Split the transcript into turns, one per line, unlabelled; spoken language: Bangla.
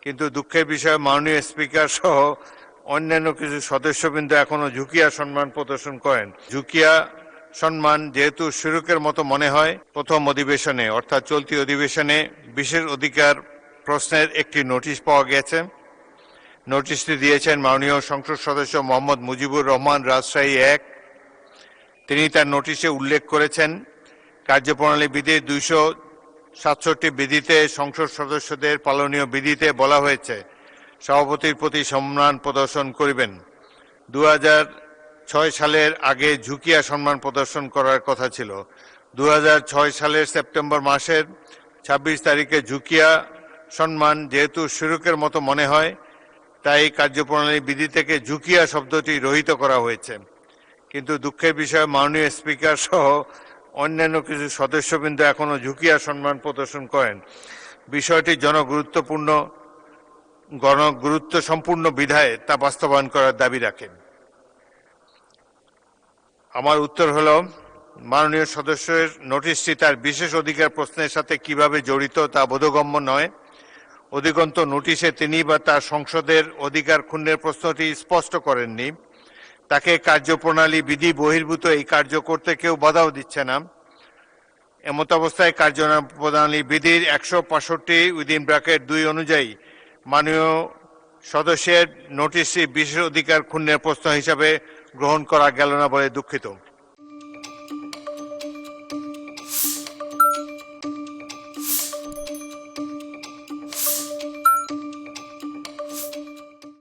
কিন্তু দুঃখের বিষয় মাননীয় স্পিকার সহ অন্যান্য কিছু সদস্যবৃন্দ এখনো ঝুঁকিয়া সম্মান প্রদর্শন করেন। ঝুঁকিয়া সম্মান যেহেতু শুরুকের মতো মনে হয়, প্রথম অধিবেশনে অর্থাৎ চলতি অধিবেশনে বিশেষ অধিকার প্রশ্নের একটি নোটিশ পাওয়া গেছে। নোটিশটি দিয়েছেন মাননীয় সংসদ সদস্য মোহাম্মদ মুজিবুর রহমান, রাজশাহী 1। তিনি তার নোটিশে উল্লেখ করেছেন, কার্যপ্রণালী বিধির 267 বিধিতে সংসদ সদস্যদের পালনীয় বিধিতে বলা হয়েছে সভাপতির প্রতি সম্মান প্রদর্শন করিবেন। 2006 সালের আগে ঝুঁকিয়া সম্মান প্রদর্শন করার কথা ছিল। 2006 সালের সেপ্টেম্বর মাসের 26 তারিখে ঝুঁকিয়া সম্মান যেহেতু শুরুকের মতো মনে হয়, তাই কার্যপ্রণালী বিধি থেকে ঝুঁকিয়া শব্দটি রহিত করা হয়েছে। কিন্তু দুঃখের বিষয় মাননীয় স্পিকার সহ অন্যান্য কিছু সদস্যবৃন্দ এখনো ঝুঁকিয়া সম্মান প্রদর্শন করেন। বিষয়টি জনগুরুত্ব সম্পূর্ণ বিধায় তা বাস্তবায়ন করার দাবি রাখেন। আমার উত্তর হল, মাননীয় সদস্যের নোটিশটি তার বিশেষ অধিকার প্রশ্নের সাথে কিভাবে জড়িত তা বোধগম্য নয়। অধিকন্তু নোটিশে তিনি বা তার সংসদের অধিকার ক্ষুণ্ণের প্রশ্নটি স্পষ্ট করেননি। তাকে কার্যপ্রণালী বিধি বহির্ভূত এই কার্য করতে কেউ বাধাও দিচ্ছে না। এমত অবস্থায় কার্যপ্রণালী বিধির 165(2) অনুযায়ী মাননীয় সদস্যের নোটিশটি বিশেষ অধিকার ক্ষুণ্ণের প্রশ্ন হিসাবে গ্রহণ করা গেল না বলে দুঃখিত।